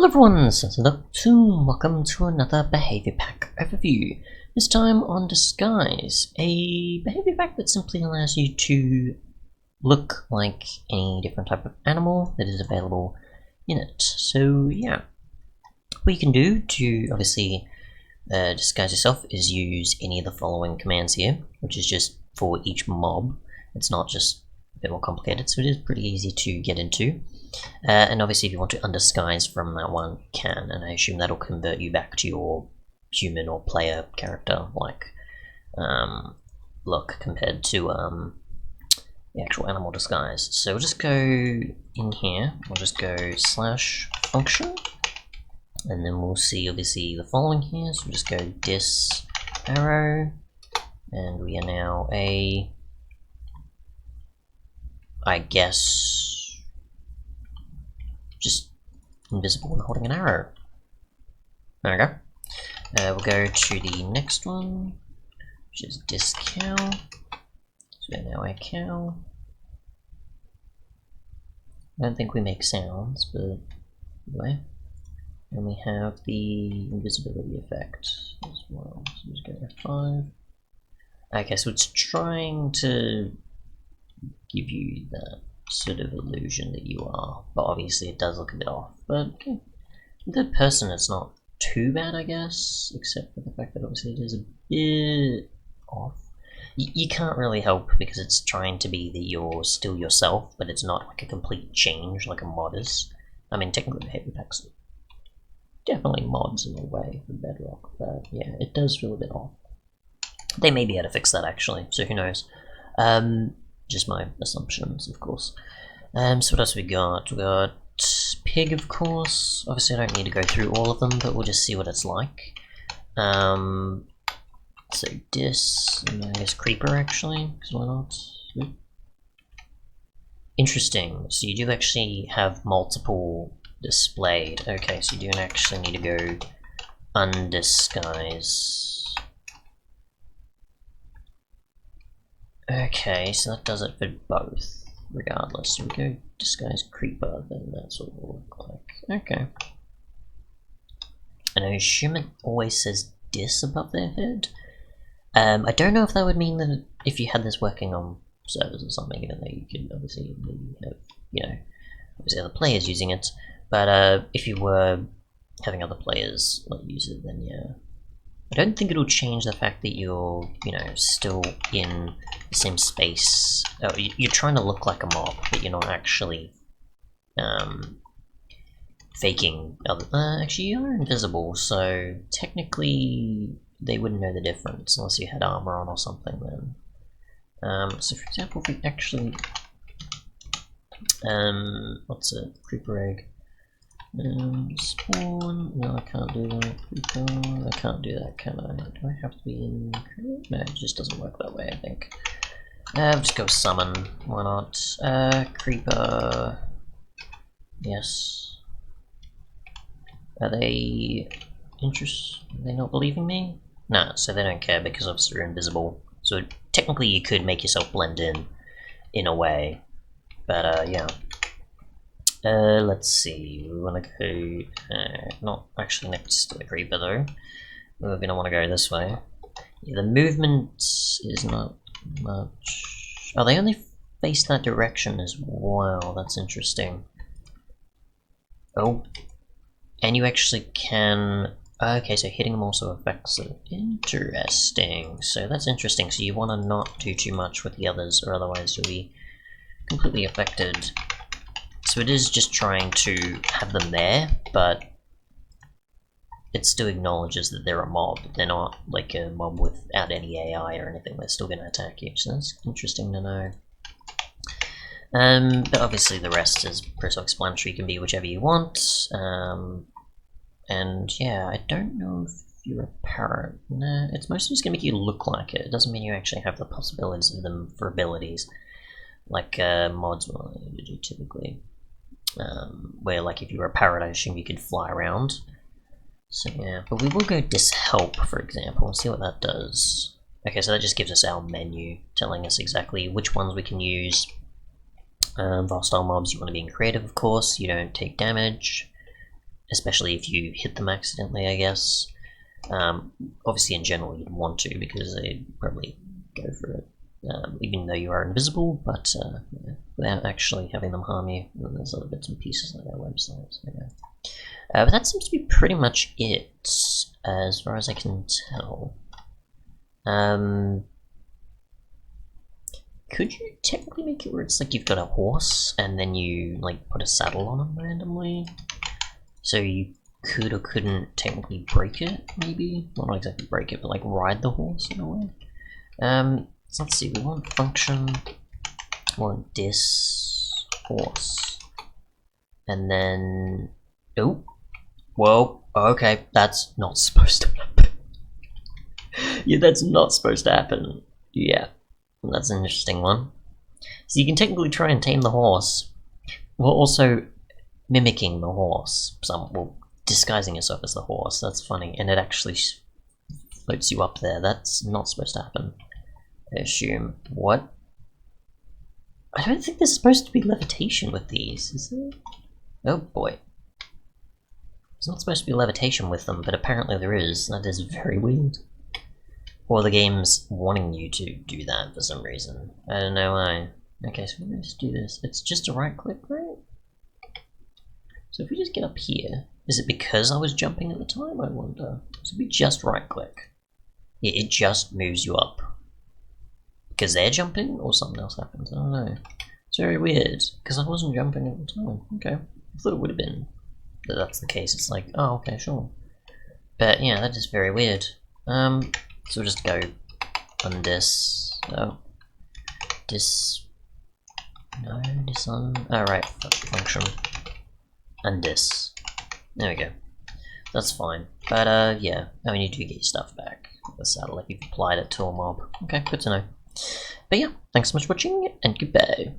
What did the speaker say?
Hello everyone, welcome to another behavior pack overview. This time on Disguise, a behavior pack that simply allows you to look like any different type of animal that is available in it. So yeah, what you can do to obviously disguise yourself is use any of the following commands here, which is just for each mob. It's not just a bit more complicated, so it is pretty easy to get into. And obviously if you want to undisguise from that one, you can, and I assume that'll convert you back to your human or player character, like, look compared to the actual animal disguise. So we'll just go in here, we'll just go /function, and then we'll see obviously the following here, so we'll just go dis arrow, and we are now a, I guess, just invisible and holding an arrow. There we go. We'll go to the next one, which is discow. So we're now a cow. I don't think we make sounds, but anyway. And we have the invisibility effect as well. So just go F5. Okay, so it's trying to give you that sort of illusion that you are, but obviously it does look a bit off. But okay, in third person it's not too bad, I guess, except for the fact that obviously it is a bit off. You can't really help because it's trying to be that you're still yourself, but it's not like a complete change like a mod is. I mean, technically behavior packs are definitely mods in a way for Bedrock, but yeah, it does feel a bit off. They may be able to fix that actually, so who knows. Just my assumptions, of course. So what else we got? We got pig, of course. Obviously I don't need to go through all of them, but we'll just see what it's like. So dis, and I guess creeper actually, because why not? Interesting, so you do actually have multiple displayed. Okay, so you do actually need to go undisguise. Okay, so that does it for both, regardless. So we go disguise creeper, then that's what it will look like. Okay. And I assume it always says dis above their head. I don't know if that would mean that if you had this working on servers or something, even though you could obviously have, you know, obviously other players using it. But if you were having other players like use it, then yeah. I don't think it'll change the fact that you're, you know, still in the same space. You're trying to look like a mob, but you're not actually faking other. Actually, you are invisible, so technically they wouldn't know the difference unless you had armor on or something. Then, so for example, if we actually, what's it? Creeper egg. Spawn. No, I can't do that. Creeper. I can't do that, can I? Do I have to be in? No, it just doesn't work that way, I think. I'll just go summon. Why not? Creeper. Yes. Are they Are they not believing me? No, so they don't care because obviously you're invisible. So technically you could make yourself blend in a way. But yeah. Let's see, we want to go, not actually next to the creeper though, we're going to want to go this way. Yeah, the movement is not much. Oh, they only face that direction as well, that's interesting. Oh, and you actually can, okay, so hitting them also affects it. Interesting, so that's interesting, so you want to not do too much with the others, or otherwise you'll be completely affected. So it is just trying to have them there, but it still acknowledges that they're a mob. They're not like a mob without any AI or anything. They're still going to attack you, so that's interesting to know. But obviously the rest is pretty self-explanatory. You can be whichever you want. And yeah, I don't know if you're a parrot. Nah, it's mostly just going to make you look like it. It doesn't mean you actually have the possibilities of them for abilities. Like mods will do typically. Where like if you were a parrot, I assume you could fly around. So yeah, but we will go dishelp, for example, and see what that does. Okay, so that just gives us our menu, telling us exactly which ones we can use. Hostile mobs, you want to be in creative, of course, you don't take damage. especially if you hit them accidentally, I guess. Obviously, in general, you'd want to because they'd probably go for it, even though you are invisible, but yeah, without actually having them harm you. And there's other bits and pieces on their website. So, yeah. But that seems to be pretty much it, as far as I can tell. Could you technically make it where it's like you've got a horse and then you like put a saddle on them randomly? So you could or couldn't technically break it, maybe? Well, not exactly break it, but like ride the horse in a way. So let's see, we want function, we want dis horse. And then, oh, whoa, okay, that's not supposed to happen. Yeah, that's not supposed to happen. Yeah, that's an interesting one. So you can technically try and tame the horse, while also mimicking the horse. Well, disguising yourself as the horse, that's funny, and it actually floats you up there. That's not supposed to happen, I assume. What? I don't think there's supposed to be levitation with these, is there? Oh boy. There's not supposed to be levitation with them, but apparently there is. That is very weird. Or the game's wanting you to do that for some reason. I don't know why. Okay, so we're going to just do this. It's just a right click, right? So if we just get up here, is it because I was jumping at the time, I wonder? So we just right click. Yeah, it just moves you up. Because they're jumping, or something else happens, I don't know. It's very weird, because I wasn't jumping at the time. Okay, I thought it would have been that that's the case. It's like, oh, okay, sure. But yeah, that is very weird. So we'll just go undis. Oh, dis. No, dis on. Alright, function. Undis. There we go. That's fine. But yeah, I mean, you do get your stuff back. The saddle, like you've applied it to a mob. Okay, good to know. But yeah, thanks so much for watching, and goodbye.